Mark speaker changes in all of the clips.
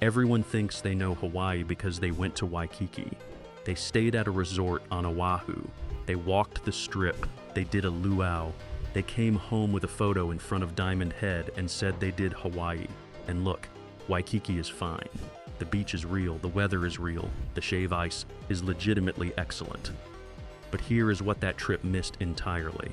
Speaker 1: Everyone thinks they know Hawaii because they went to Waikiki. They stayed at a resort on Oahu. They walked the strip. They did a luau. They came home with a photo in front of Diamond Head and said they did Hawaii. And look, Waikiki is fine. The beach is real, the weather is real, the shave ice is legitimately excellent. But here is what that trip missed entirely.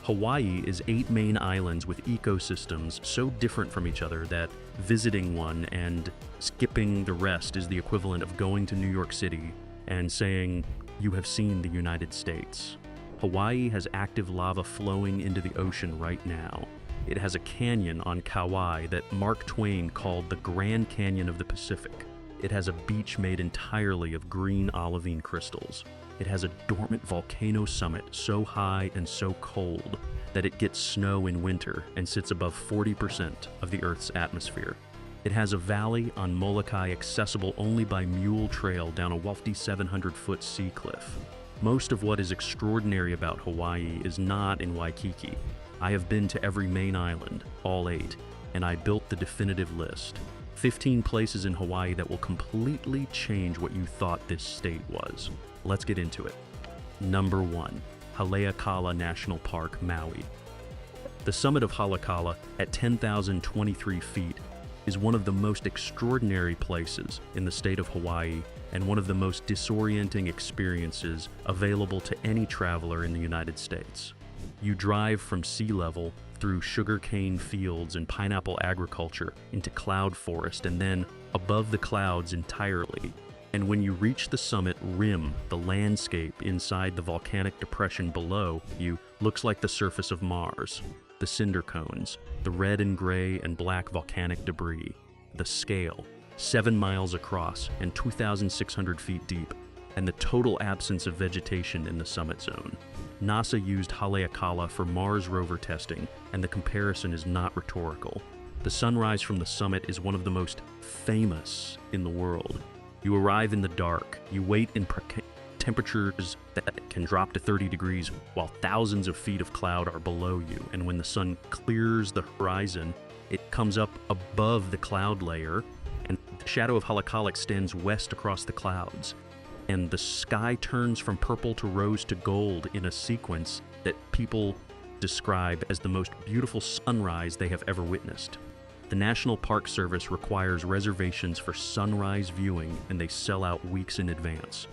Speaker 1: Hawaii is 8 main islands with ecosystems so different from each other that visiting one and skipping the rest is the equivalent of going to New York City and saying, "You have seen the United States." Hawaii has active lava flowing into the ocean right now. It has a canyon on Kauai that Mark Twain called the Grand Canyon of the Pacific. It has a beach made entirely of green olivine crystals. It has a dormant volcano summit so high and so cold that it gets snow in winter and sits above 40% of the Earth's atmosphere. It has a valley on Molokai accessible only by mule trail down a lofty 700-foot sea cliff. Most of what is extraordinary about Hawaii is not in Waikiki. I have been to every main island, all 8, and I built the definitive list. 15 places in Hawaii that will completely change what you thought this state was. Let's get into it. Number 1, Haleakala National Park, Maui. The summit of Haleakala at 10,023 feet is one of the most extraordinary places in the state of Hawaii and one of the most disorienting experiences available to any traveler in the United States. You drive from sea level through sugarcane fields and pineapple agriculture into cloud forest and then above the clouds entirely. And when you reach the summit rim, the landscape inside the volcanic depression below you looks like the surface of Mars. The cinder cones, the red and gray and black volcanic debris, the scale, 7 miles across and 2,600 feet deep, and the total absence of vegetation in the summit zone. NASA used Haleakala for Mars rover testing, and the comparison is not rhetorical. The sunrise from the summit is one of the most famous in the world. You arrive in the dark, you wait in temperatures that can drop to 30 degrees while thousands of feet of cloud are below you, and when the sun clears the horizon, it comes up above the cloud layer, and the shadow of Haleakala extends west across the clouds. And the sky turns from purple to rose to gold in a sequence that people describe as the most beautiful sunrise they have ever witnessed. The National Park Service requires reservations for sunrise viewing, and they sell out weeks in advance.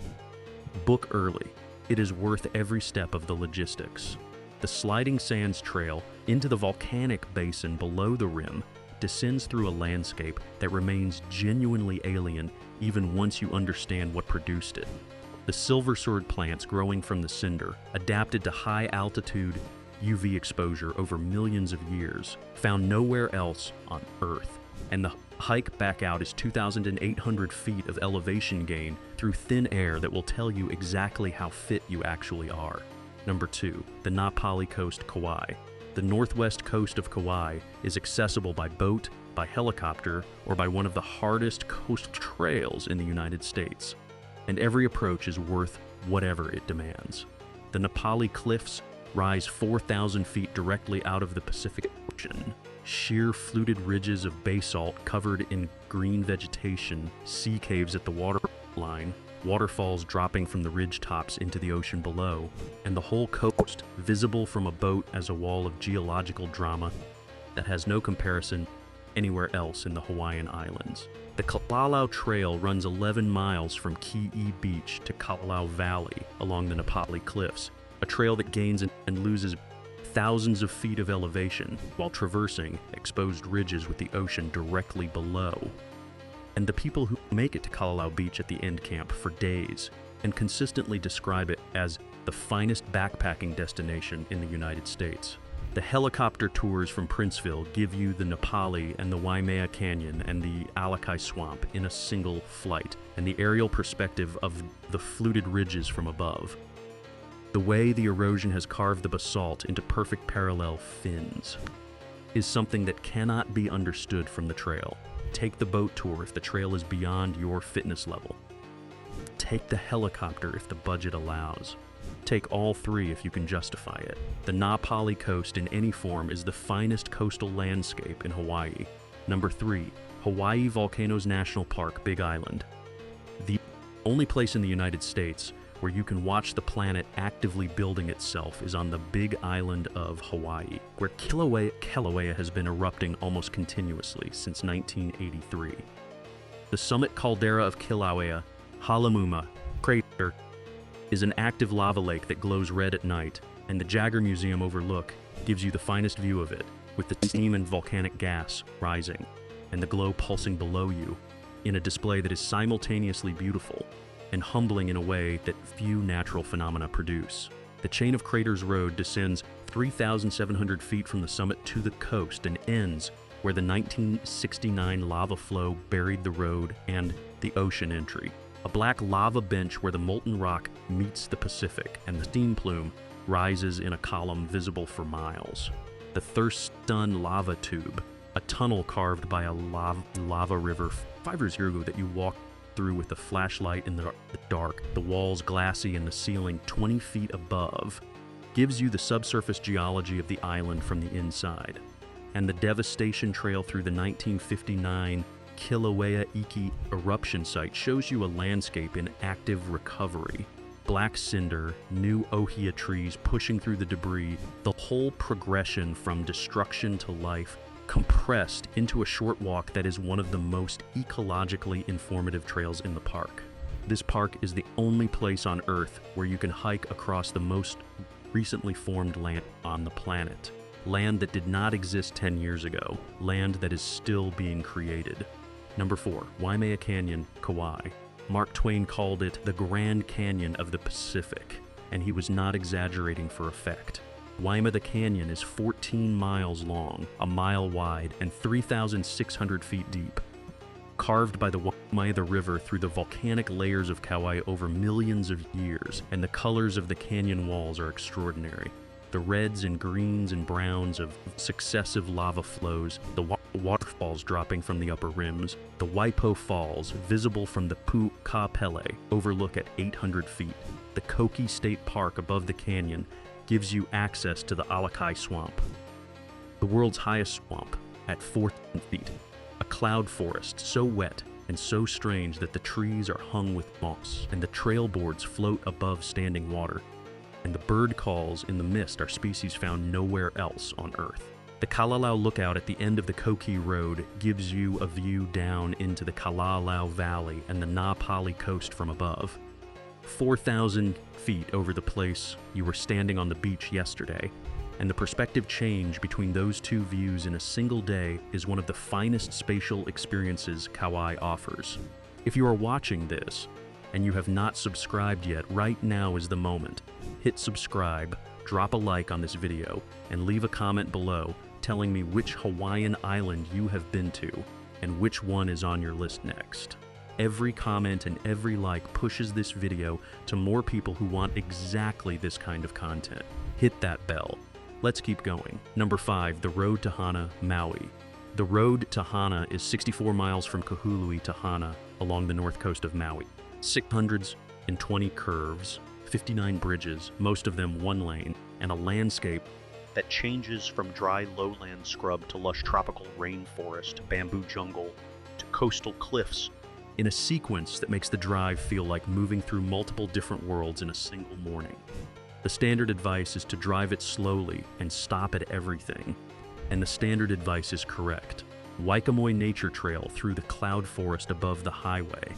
Speaker 1: Book early. It is worth every step of the logistics. The Sliding Sands Trail into the volcanic basin below the rim descends through a landscape that remains genuinely alien even once you understand what produced it. The silver sword plants growing from the cinder, adapted to high altitude UV exposure over millions of years, found nowhere else on Earth. And the hike back out is 2,800 feet of elevation gain through thin air that will tell you exactly how fit you actually are. Number 2, the Na Pali Coast, Kauai. The northwest coast of Kauai is accessible by boat, by helicopter, or by one of the hardest coastal trails in the United States. And every approach is worth whatever it demands. The Na Pali cliffs rise 4,000 feet directly out of the Pacific Ocean. Sheer fluted ridges of basalt covered in green vegetation, sea caves at the waterline, waterfalls dropping from the ridge tops into the ocean below, and the whole coast visible from a boat as a wall of geological drama that has no comparison anywhere else in the Hawaiian Islands. The Kalalau Trail runs 11 miles from Ki'i Beach to Kalalau Valley along the Na Pali Cliffs, a trail that gains and loses thousands of feet of elevation while traversing exposed ridges with the ocean directly below. And the people who make it to Kalalau Beach at the end camp for days and consistently describe it as the finest backpacking destination in the United States. The helicopter tours from Princeville give you the Na Pali and the Waimea Canyon and the Alakai Swamp in a single flight, and the aerial perspective of the fluted ridges from above. The way the erosion has carved the basalt into perfect parallel fins is something that cannot be understood from the trail. Take the boat tour if the trail is beyond your fitness level. Take the helicopter if the budget allows. Take all three if you can justify it. The Na Pali coast in any form is the finest coastal landscape in Hawaii. Number 3, Hawaii Volcanoes National Park, Big Island. The only place in the United States where you can watch the planet actively building itself is on the Big Island of Hawaii, where Kilauea has been erupting almost continuously since 1983. The summit caldera of Kilauea, Halemaumau crater, is an active lava lake that glows red at night, and the Jagger Museum overlook gives you the finest view of it, with the steam and volcanic gas rising, and the glow pulsing below you, in a display that is simultaneously beautiful and humbling in a way that few natural phenomena produce. The Chain of Craters Road descends 3,700 feet from the summit to the coast and ends where the 1969 lava flow buried the road and the ocean entry. A black lava bench where the molten rock meets the Pacific, and the steam plume rises in a column visible for miles. The Thurston Lava Tube, a tunnel carved by a lava river 5 years ago that you walk through with a flashlight in the dark, the walls glassy and the ceiling 20 feet above, gives you the subsurface geology of the island from the inside. And the Devastation Trail through the 1959 Kilauea Iki eruption site shows you a landscape in active recovery. Black cinder, new ohia trees pushing through the debris, the whole progression from destruction to life compressed into a short walk that is one of the most ecologically informative trails in the park. This park is the only place on Earth where you can hike across the most recently formed land on the planet. Land that did not exist 10 years ago. Land that is still being created. Number 4, Waimea Canyon, Kauai. Mark Twain called it the Grand Canyon of the Pacific, and he was not exaggerating for effect. Waimea Canyon is 14 miles long, a mile wide, and 3,600 feet deep. Carved by the Waimea River through the volcanic layers of Kauai over millions of years, and the colors of the canyon walls are extraordinary. The reds and greens and browns of successive lava flows, the waterfalls dropping from the upper rims, the Waipo Falls, visible from the Pu'Ka'apele, overlook at 800 feet. The Koki State Park above the canyon gives you access to the Alakai Swamp, the world's highest swamp, at 4,000 feet. A cloud forest so wet and so strange that the trees are hung with moss, and the trail boards float above standing water. And the bird calls in the mist are species found nowhere else on Earth. The Kalalau Lookout at the end of the Koki Road gives you a view down into the Kalalau Valley and the Na Pali coast from above. 4,000 feet over the place you were standing on the beach yesterday, and the perspective change between those two views in a single day is one of the finest spatial experiences Kauai offers. If you are watching this, and you have not subscribed yet, right now is the moment. Hit subscribe, drop a like on this video, and leave a comment below telling me which Hawaiian island you have been to, and which one is on your list next. Every comment and every like pushes this video to more people who want exactly this kind of content. Hit that bell. Let's keep going. Number 5, the road to Hana, Maui. The road to Hana is 64 miles from Kahului to Hana along the north coast of Maui. 620 curves, 59 bridges, most of them one lane, and a landscape that changes from dry lowland scrub to lush tropical rainforest, bamboo jungle, to coastal cliffs in a sequence that makes the drive feel like moving through multiple different worlds in a single morning. The standard advice is to drive it slowly and stop at everything, and the standard advice is correct. Waikamoi Nature Trail through the cloud forest above the highway,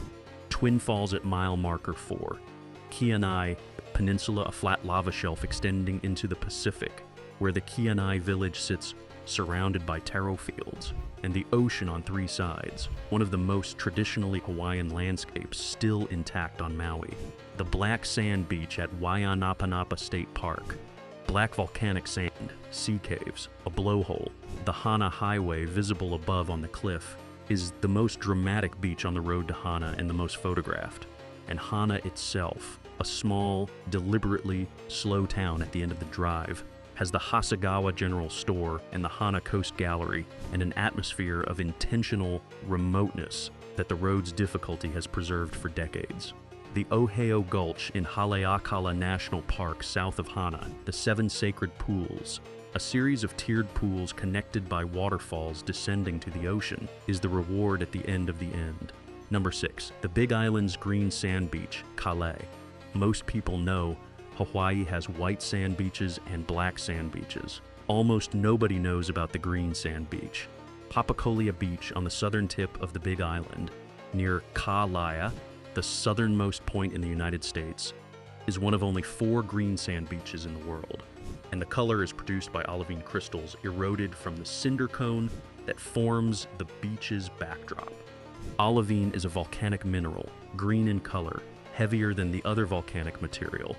Speaker 1: Twin Falls at mile marker 4, Kianai Peninsula, a flat lava shelf extending into the Pacific, where the Kianai village sits surrounded by taro fields, and the ocean on 3 sides, one of the most traditionally Hawaiian landscapes still intact on Maui. The black sand beach at Waihanapanapa State Park, black volcanic sand, sea caves, a blowhole, the Hana Highway visible above on the cliff, is the most dramatic beach on the road to Hana and the most photographed. And Hana itself, a small, deliberately slow town at the end of the drive, has the Hasegawa General Store and the Hana Coast Gallery, and an atmosphere of intentional remoteness that the road's difficulty has preserved for decades. The Oheo Gulch in Haleakala National Park south of Hana, the 7 sacred pools, A series of tiered pools connected by waterfalls descending to the ocean is the reward at the end of the end. Number 6. The Big Island's green sand beach, Kale. Most people know Hawaii has white sand beaches and black sand beaches. Almost nobody knows about the green sand beach. Papakolia Beach on the southern tip of the Big Island, near Kalaia, the southernmost point in the United States, is one of only 4 green sand beaches in the world, and the color is produced by olivine crystals eroded from the cinder cone that forms the beach's backdrop. Olivine is a volcanic mineral, green in color, heavier than the other volcanic material,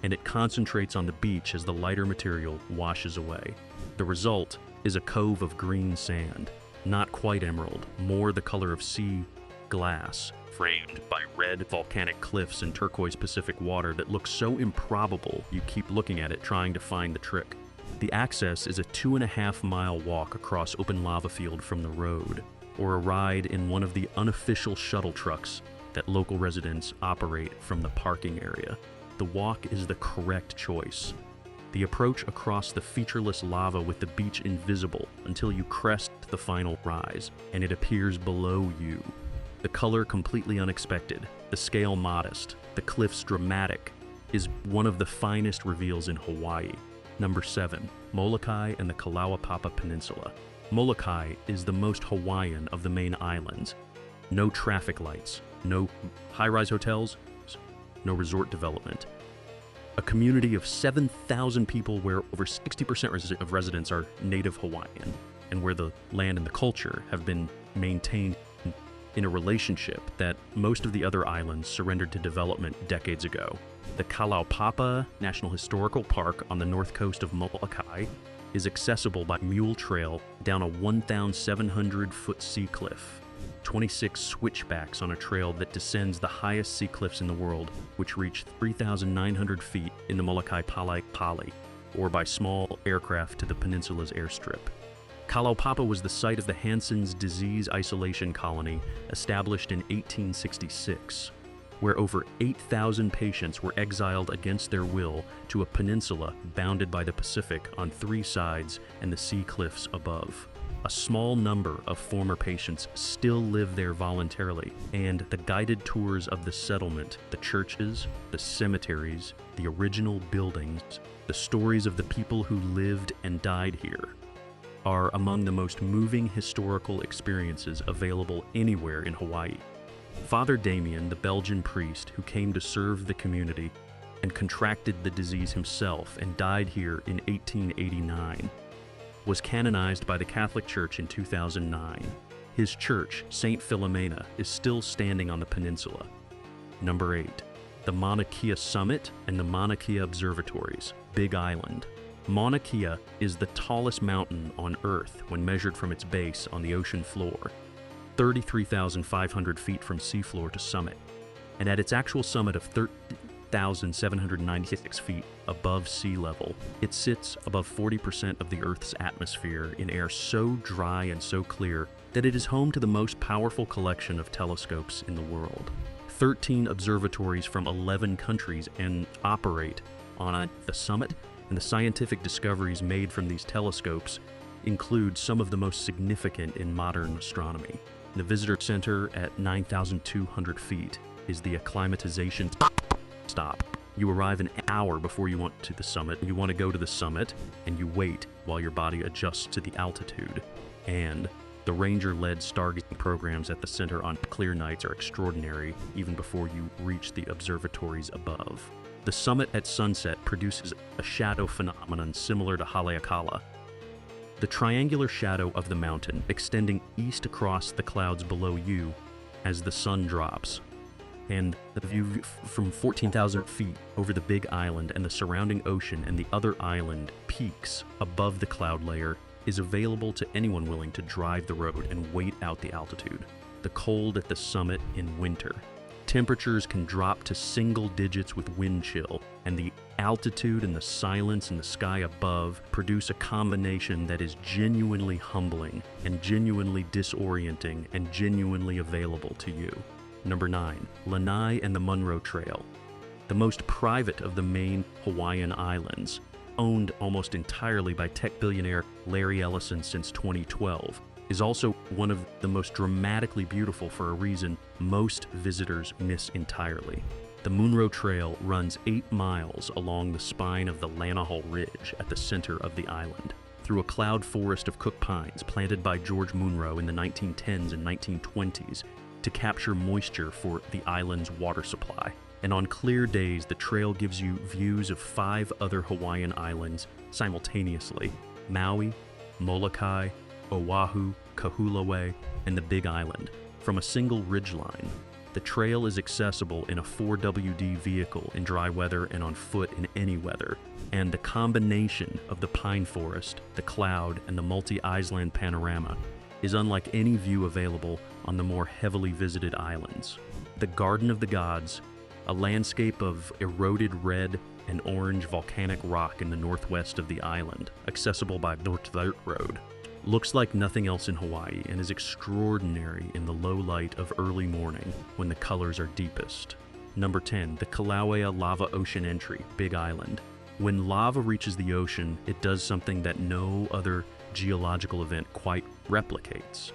Speaker 1: and it concentrates on the beach as the lighter material washes away. The result is a cove of green sand, not quite emerald, more the color of sea glass, framed by red volcanic cliffs and turquoise Pacific water that looks so improbable you keep looking at it trying to find the trick. The access is a 2.5-mile walk across open lava field from the road, or a ride in one of the unofficial shuttle trucks that local residents operate from the parking area. The walk is the correct choice. The approach across the featureless lava with the beach invisible until you crest the final rise, and it appears below you. The color completely unexpected, the scale modest, the cliffs dramatic, is one of the finest reveals in Hawaii. Number 7. Molokai and the Kalaupapa Peninsula. Molokai is the most Hawaiian of the main islands. No traffic lights, no high-rise hotels, no resort development. A community of 7,000 people where over 60% of residents are native Hawaiian, and where the land and the culture have been maintained in a relationship that most of the other islands surrendered to development decades ago. The Kalaupapa National Historical Park on the north coast of Molokai is accessible by mule trail down a 1,700-foot sea cliff, 26 switchbacks on a trail that descends the highest sea cliffs in the world, which reach 3,900 feet in the Molokai Pali, or by small aircraft to the peninsula's airstrip. Kalaupapa was the site of the Hansen's disease isolation colony established in 1866, where over 8,000 patients were exiled against their will to a peninsula bounded by the Pacific on 3 sides and the sea cliffs above. A small number of former patients still live there voluntarily, and the guided tours of the settlement, the churches, the cemeteries, the original buildings, the stories of the people who lived and died here, are among the most moving historical experiences available anywhere in Hawaii. Father Damien, the Belgian priest who came to serve the community and contracted the disease himself and died here in 1889, was canonized by the Catholic Church in 2009. His church, St. Philomena, is still standing on the peninsula. Number 8. The Mauna Kea Summit and the Mauna Kea Observatories, Big Island. Mauna Kea is the tallest mountain on Earth when measured from its base on the ocean floor, 33,500 feet from seafloor to summit, and at its actual summit of 13,796 feet above sea level, it sits above 40% of the Earth's atmosphere in air so dry and so clear that it is home to the most powerful collection of telescopes in the world. 13 observatories from 11 countries operate on the summit, and the scientific discoveries made from these telescopes include some of the most significant in modern astronomy. The visitor center at 9,200 feet is the acclimatization stop. You arrive an hour before you want to the summit. You want to go to the summit, and you wait while your body adjusts to the altitude. And the ranger-led stargazing programs at the center on clear nights are extraordinary, even before you reach the observatories above. The summit at sunset produces a shadow phenomenon similar to Haleakala, the triangular shadow of the mountain extending east across the clouds below you as the sun drops. And the view from 14,000 feet over the Big Island and the surrounding ocean and the other island peaks above the cloud layer is available to anyone willing to drive the road and wait out the altitude. The cold at the summit in winter. Temperatures can drop to single digits with wind chill, and the altitude and the silence in the sky above produce a combination that is genuinely humbling and genuinely disorienting and genuinely available to you. Number 9. Lanai and the Monroe Trail. The most private of the main Hawaiian islands, owned almost entirely by tech billionaire Larry Ellison since 2012, is also one of the most dramatically beautiful for a reason most visitors miss entirely. The Munro Trail runs 8 miles along the spine of the Lanahal Ridge at the center of the island, through a cloud forest of cook pines planted by George Munro in the 1910s and 1920s to capture moisture for the island's water supply. And on clear days, the trail gives you views of 5 other Hawaiian islands simultaneously: Maui, Molokai, Oahu, Kahului, and the Big Island, from a single ridgeline. The trail is accessible in a 4WD vehicle in dry weather and on foot in any weather, and the combination of the pine forest, the cloud, and the multi-island panorama is unlike any view available on the more heavily visited islands. The Garden of the Gods, a landscape of eroded red and orange volcanic rock in the northwest of the island, accessible by North Dirt Road, looks like nothing else in Hawaii and is extraordinary in the low light of early morning when the colors are deepest. Number 10, the Kilauea Lava Ocean Entry, Big Island. When lava reaches the ocean, it does something that no other geological event quite replicates.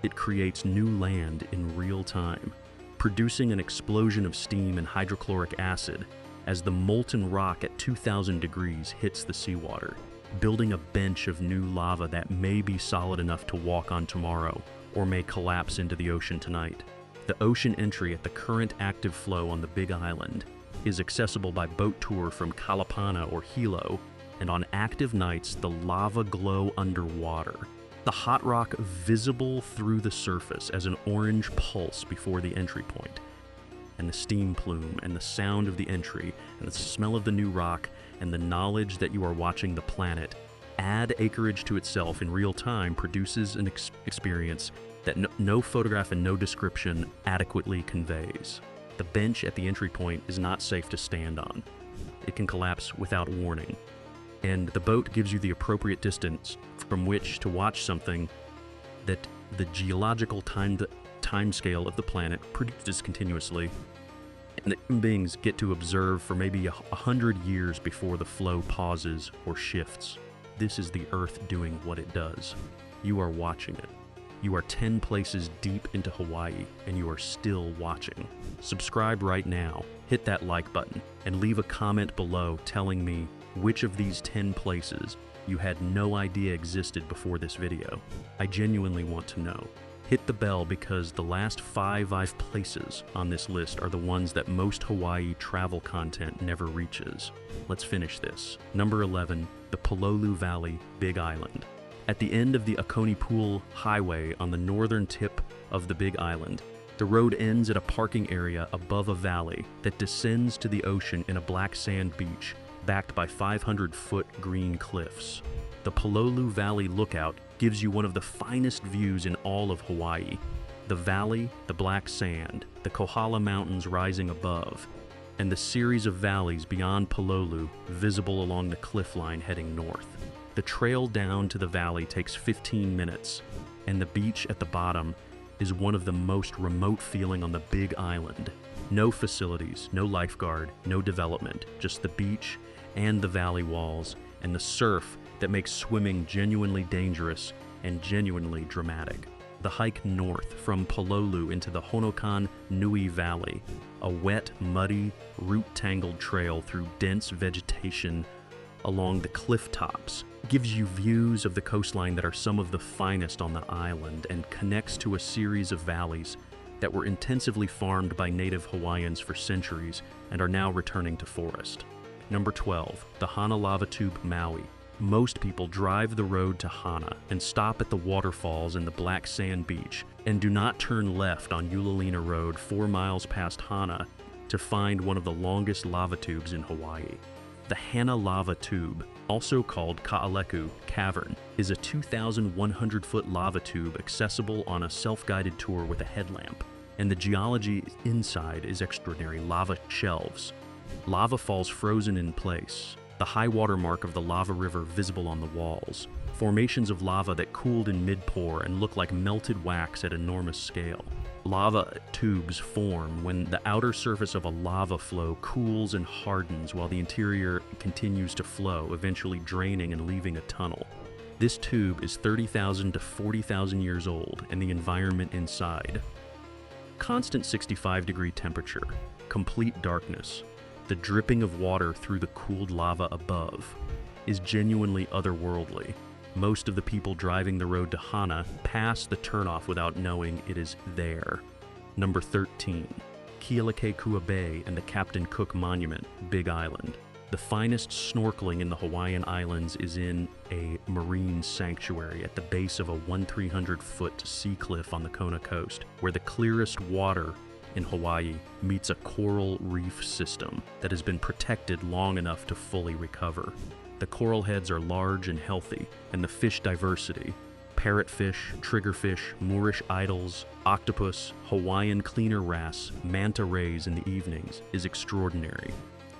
Speaker 1: It creates new land in real time, producing an explosion of steam and hydrochloric acid as the molten rock at 2,000 degrees hits the seawater, building a bench of new lava that may be solid enough to walk on tomorrow or may collapse into the ocean tonight. The ocean entry at the current active flow on the Big Island is accessible by boat tour from Kalapana or Hilo, and on active nights the lava glow underwater, the hot rock visible through the surface as an orange pulse before the entry point, and the steam plume and the sound of the entry and the smell of the new rock and the knowledge that you are watching the planet add acreage to itself in real time produces an experience that no photograph and no description adequately conveys. The bench at the entry point is not safe to stand on. It can collapse without warning, and the boat gives you the appropriate distance from which to watch something that the geological time scale of the planet produces continuously, and that human beings get to observe for maybe 100 years before the flow pauses or shifts. This is the Earth doing what it does. You are watching it. You are 10 places deep into Hawaii, and you are still watching. Subscribe right now, hit that like button, and leave a comment below telling me which of these 10 places you had no idea existed before this video. I genuinely want to know. Hit the bell because the last 5 places on this list are the ones that most Hawaii travel content never reaches. Let's finish this. Number 11, the Pololu Valley, Big Island. At the end of the Oconee Pool Highway on the northern tip of the Big Island, the road ends at a parking area above a valley that descends to the ocean in a black sand beach backed by 500-foot green cliffs. The Pololu Valley Lookout gives you one of the finest views in all of Hawaii. The valley, the black sand, the Kohala Mountains rising above, and the series of valleys beyond Pololu visible along the cliff line heading north. The trail down to the valley takes 15 minutes, and the beach at the bottom is one of the most remote feeling on the Big Island. No facilities, no lifeguard, no development, just the beach and the valley walls and the surf that makes swimming genuinely dangerous and genuinely dramatic. The hike north from Pololu into the Honokan Nui Valley, a wet, muddy, root-tangled trail through dense vegetation along the cliff tops, gives you views of the coastline that are some of the finest on the island and connects to a series of valleys that were intensively farmed by native Hawaiians for centuries and are now returning to forest. Number 12, the Hana Lava Tube, Maui. Most people drive the road to Hana and stop at the waterfalls and the black sand beach and do not turn left on Ulalina Road 4 miles past Hana to find one of the longest lava tubes in Hawaii. The Hana Lava Tube, also called Ka'aleku Cavern, is a 2,100-foot lava tube accessible on a self-guided tour with a headlamp, and the geology inside is extraordinary. Lava shelves, lava falls frozen in place, the high water mark of the lava river visible on the walls, formations of lava that cooled in mid-pour and look like melted wax at enormous scale, Lava tubes form when the outer surface of a lava flow cools and hardens while the interior continues to flow, eventually draining and leaving a tunnel. This tube is 30,000 to 40,000 years old, and the environment inside. Constant 65-degree temperature, complete darkness, the dripping of water through the cooled lava above is genuinely otherworldly. Most of the people driving the road to Hana pass the turnoff without knowing it is there. Number 13, Kealakekua Bay and the Captain Cook Monument, Big Island. The finest snorkeling in the Hawaiian Islands is in a marine sanctuary at the base of a 1,300-foot sea cliff on the Kona coast, where the clearest water in Hawaii meets a coral reef system that has been protected long enough to fully recover. The coral heads are large and healthy, and the fish diversity, parrotfish, triggerfish, Moorish idols, octopus, Hawaiian cleaner wrasse, manta rays in the evenings, is extraordinary.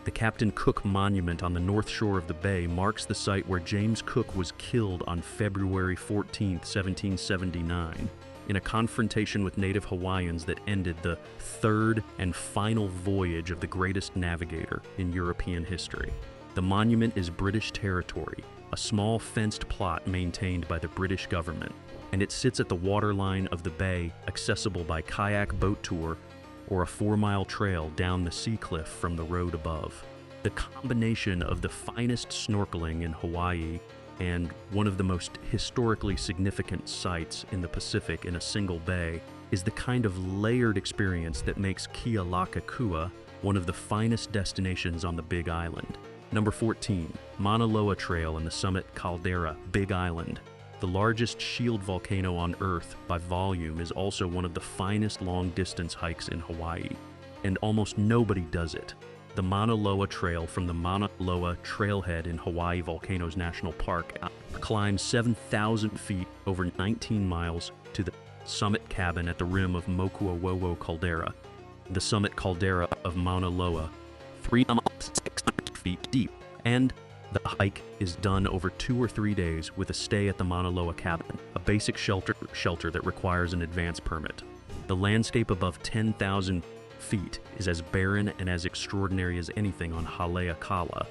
Speaker 1: The Captain Cook Monument on the north shore of the bay marks the site where James Cook was killed on February 14, 1779, in a confrontation with native Hawaiians that ended the third and final voyage of the greatest navigator in European history. The monument is British territory, a small fenced plot maintained by the British government, and it sits at the waterline of the bay, accessible by kayak boat tour or a 4-mile trail down the sea cliff from the road above. The combination of the finest snorkeling in Hawaii and one of the most historically significant sites in the Pacific in a single bay is the kind of layered experience that makes Kealakekua one of the finest destinations on the Big Island. Number 14, Mauna Loa Trail and the Summit Caldera, Big Island. The largest shield volcano on Earth by volume is also one of the finest long-distance hikes in Hawaii, and almost nobody does it. The Mauna Loa Trail from the Mauna Loa Trailhead in Hawaii Volcanoes National Park climbs 7,000 feet over 19 miles to the summit cabin at the rim of Mokuawowo Caldera, the summit caldera of Mauna Loa, 3,600 feet deep, and the hike is done over 2 or 3 days with a stay at the Mauna Loa cabin, a basic shelter that requires an advance permit. The landscape above 10,000 feet is as barren and as extraordinary as anything on Haleakala.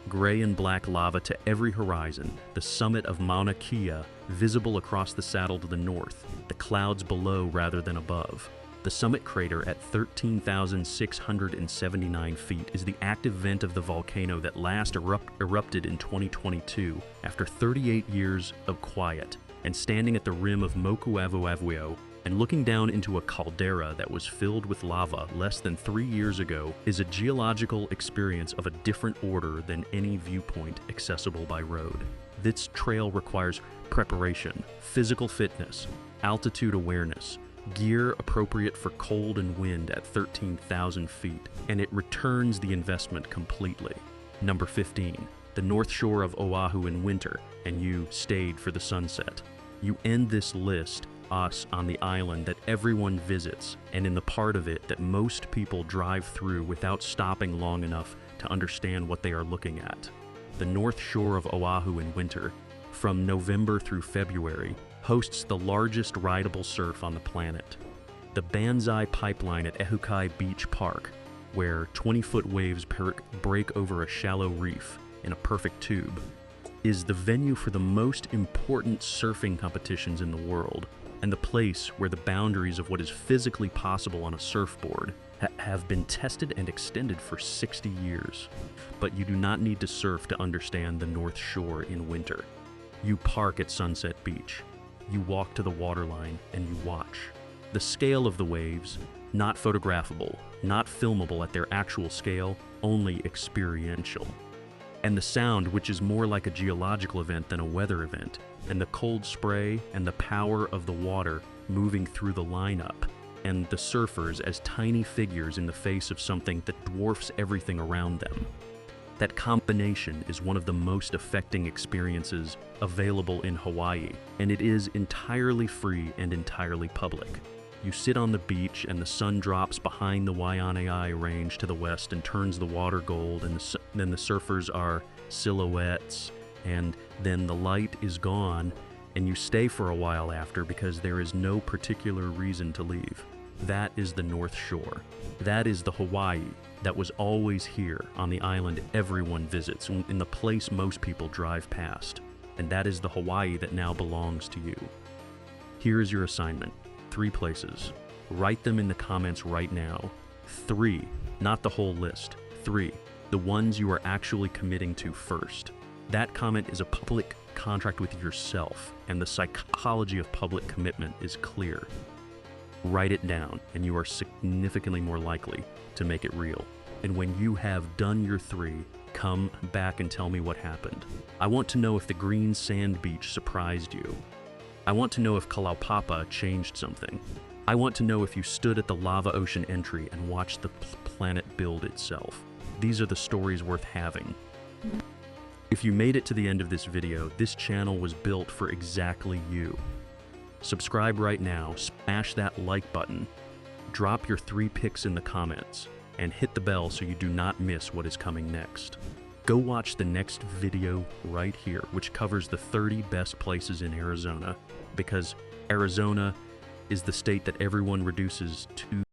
Speaker 1: Gray and black lava to every horizon, the summit of Mauna Kea visible across the saddle to the north, the clouds below rather than above. The summit crater at 13,679 feet is the active vent of the volcano that last erupted in 2022 after 38 years of quiet, and standing at the rim of Mokuawowo and looking down into a caldera that was filled with lava less than 3 years ago is a geological experience of a different order than any viewpoint accessible by road. This trail requires preparation, physical fitness, altitude awareness, gear appropriate for cold and wind at 13,000 feet, and it returns the investment completely. Number 15, the north shore of Oahu in winter, and you stayed for the sunset. You end this list on the island that everyone visits, and in the part of it that most people drive through without stopping long enough to understand what they are looking at. The north shore of Oahu in winter, from November through February, hosts the largest rideable surf on the planet. The Banzai Pipeline at Ehukai Beach Park, where 20-foot waves break over a shallow reef in a perfect tube, is the venue for the most important surfing competitions in the world, and the place where the boundaries of what is physically possible on a surfboard have been tested and extended for 60 years. But you do not need to surf to understand the North Shore in winter. You park at Sunset Beach. You walk to the waterline and you watch. The scale of the waves, not photographable, not filmable at their actual scale, only experiential. And the sound, which is more like a geological event than a weather event, and the cold spray and the power of the water moving through the lineup, and the surfers as tiny figures in the face of something that dwarfs everything around them. That combination is one of the most affecting experiences available in Hawaii, and it is entirely free and entirely public. You sit on the beach and the sun drops behind the Waianaeai Range to the west and turns the water gold, and then the surfers are silhouettes, and then the light is gone, and you stay for a while after because there is no particular reason to leave. That is the North Shore. That is the Hawaii that was always here on the island everyone visits, in the place most people drive past. And that is the Hawaii that now belongs to you. Here is your assignment. 3 places. Write them in the comments right now. 3, not the whole list. 3, the ones you are actually committing to first. That comment is a public contract with yourself, and the psychology of public commitment is clear. Write it down, and you are significantly more likely to make it real. And when you have done your 3, come back and tell me what happened. I want to know if the green sand beach surprised you. I want to know if Kalaupapa changed something. I want to know if you stood at the lava ocean entry and watched the planet build itself. These are the stories worth having. If you made it to the end of this video, this channel was built for exactly you. Subscribe right now, smash that like button, drop your 3 pics in the comments, and hit the bell so you do not miss what is coming next. Go watch the next video right here, which covers the 30 best places in Arizona, because Arizona is the state that everyone reduces to